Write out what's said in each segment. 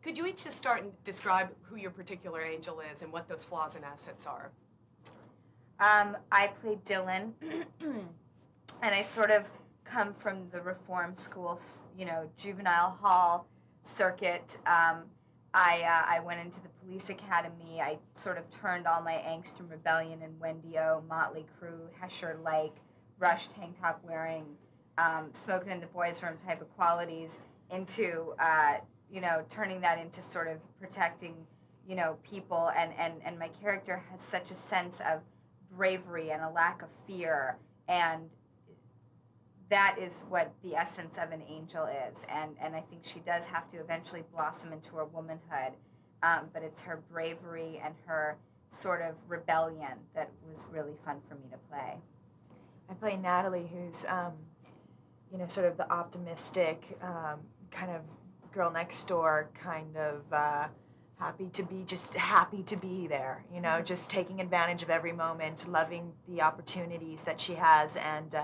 Could you each just start and describe who your particular angel is and what those flaws and assets are? I play Dylan, and I sort of come from the reform school, juvenile hall circuit. I went into the police academy. I sort of turned all my angst and rebellion and Wendy-O, Motley Crue, Hesher Lake, Rush tank top wearing, smoking in the boys' room type of qualities into, turning that into sort of protecting, people. And my character has such a sense of bravery and a lack of fear, and that is what the essence of an angel is, and I think she does have to eventually blossom into her womanhood, but it's her bravery and her sort of rebellion that was really fun for me to play. I play Natalie, who's sort of the optimistic kind of girl next door, kind of happy to be there, just taking advantage of every moment, loving the opportunities that she has, and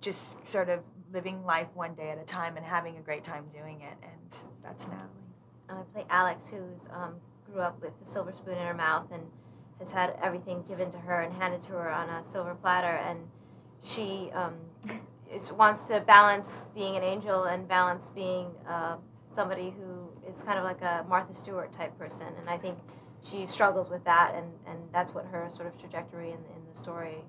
just sort of living life one day at a time and having a great time doing it, and that's Natalie. I play Alex, who's grew up with a silver spoon in her mouth and has had everything given to her and handed to her on a silver platter, and she wants to balance being an angel and balance being somebody who is kind of like a Martha Stewart type person, and I think she struggles with that, and that's what her sort of trajectory in the story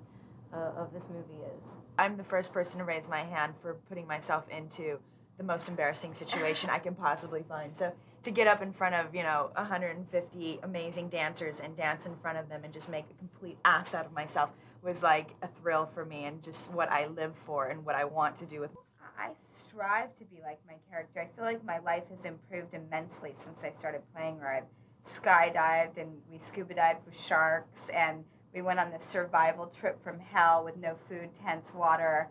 of this movie is. I'm the first person to raise my hand for putting myself into the most embarrassing situation I can possibly find. So to get up in front of, 150 amazing dancers and dance in front of them and just make a complete ass out of myself was like a thrill for me, and just what I live for and what I want to do with. I strive to be like my character. I feel like my life has improved immensely since I started playing her. I've skydived, and we scuba dived with sharks, and we went on this survival trip from hell with no food, tents, water,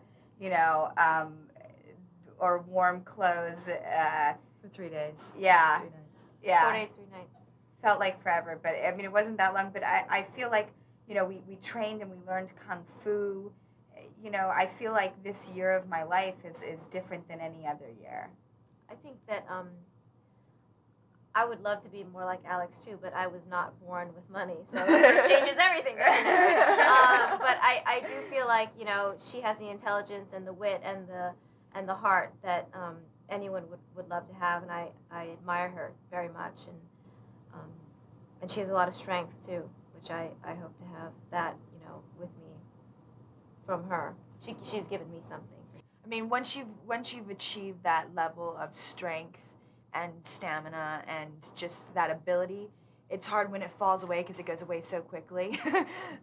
or warm clothes. For 3 days. Yeah. 3 nights. Yeah. 4 days, 3 nights. Felt like forever, but I mean, it wasn't that long. But I feel like, we trained and we learned Kung Fu. I feel like this year of my life is different than any other year. I think that I would love to be more like Alex too, but I was not born with money, so it changes everything. But I do feel like she has the intelligence and the wit and the heart that anyone would love to have, and I admire her very much, and she has a lot of strength too, which I hope to have that with me from her. She's given me something. I mean, once you've achieved that level of strength and stamina and just that ability, it's hard when it falls away because it goes away so quickly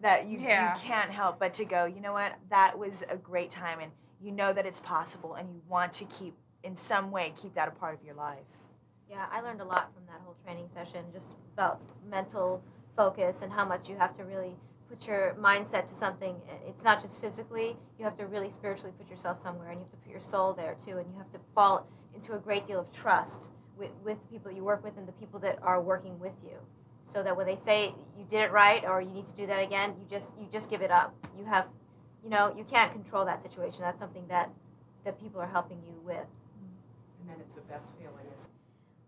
that you can't help but to go, you know what, that was a great time, and you know that it's possible, and you want to keep that a part of your life. Yeah, I learned a lot from that whole training session, just about mental focus and how much you have to really put your mindset to something. It's not just physically, you have to really spiritually put yourself somewhere, and you have to put your soul there too, and you have to fall into a great deal of trust with the people you work with and the people that are working with you, so that when they say you did it right or you need to do that again, you just give it up. You have, you can't control that situation. That's something that people are helping you with. And then it's the best feeling, isn't it?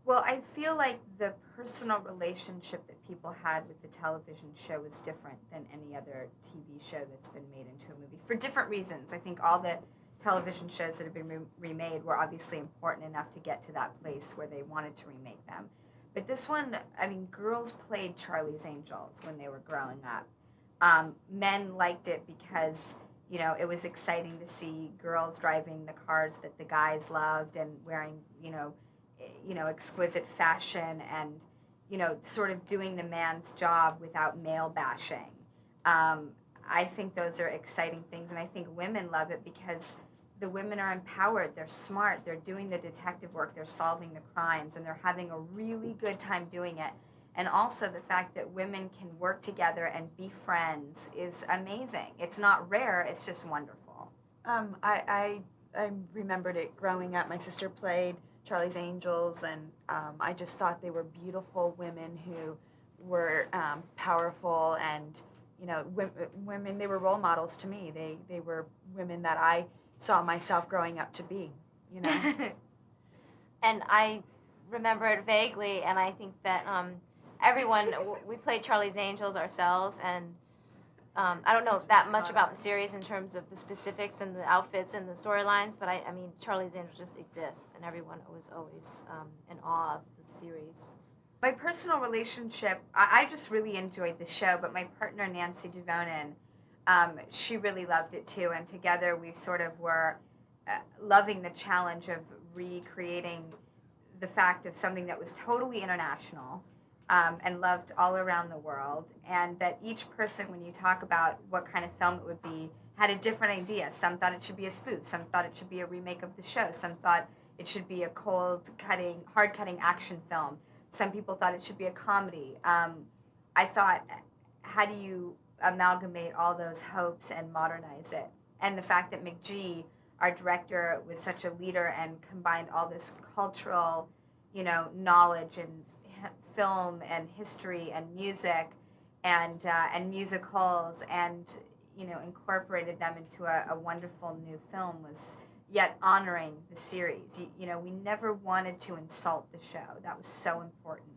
Well, I feel like the personal relationship that people had with the television show is different than any other TV show that's been made into a movie for different reasons. I think all the television shows that have been remade were obviously important enough to get to that place where they wanted to remake them. But this one, I mean, girls played Charlie's Angels when they were growing up. Men liked it because, it was exciting to see girls driving the cars that the guys loved and wearing, exquisite fashion and, sort of doing the man's job without male bashing. I think those are exciting things, and I think women love it because the women are empowered, they're smart, they're doing the detective work, they're solving the crimes, and they're having a really good time doing it. And also the fact that women can work together and be friends is amazing. It's not rare, it's just wonderful. I remembered it growing up. My sister played Charlie's Angels, and I just thought they were beautiful women who were powerful, and women, they were role models to me. They were women that I saw myself growing up to be, And I remember it vaguely, and I think that everyone, we played Charlie's Angels ourselves, and I don't know that much about the series in terms of the specifics and the outfits and the storylines, but I mean, Charlie's Angels just exists, and everyone was always in awe of the series. My personal relationship, I just really enjoyed the show, but my partner, Nancy Devonin, she really loved it too, and together we sort of were loving the challenge of recreating the fact of something that was totally international and loved all around the world, and that each person, when you talk about what kind of film it would be, had a different idea. Some thought it should be a spoof, some thought it should be a remake of the show, some thought it should be a hard-cutting action film. Some people thought it should be a comedy. I thought, how do you amalgamate all those hopes and modernize it? And the fact that McG, our director, was such a leader and combined all this cultural, knowledge and film and history and music and musicals and, incorporated them into a wonderful new film, was yet honoring the series. We never wanted to insult the show. That was so important.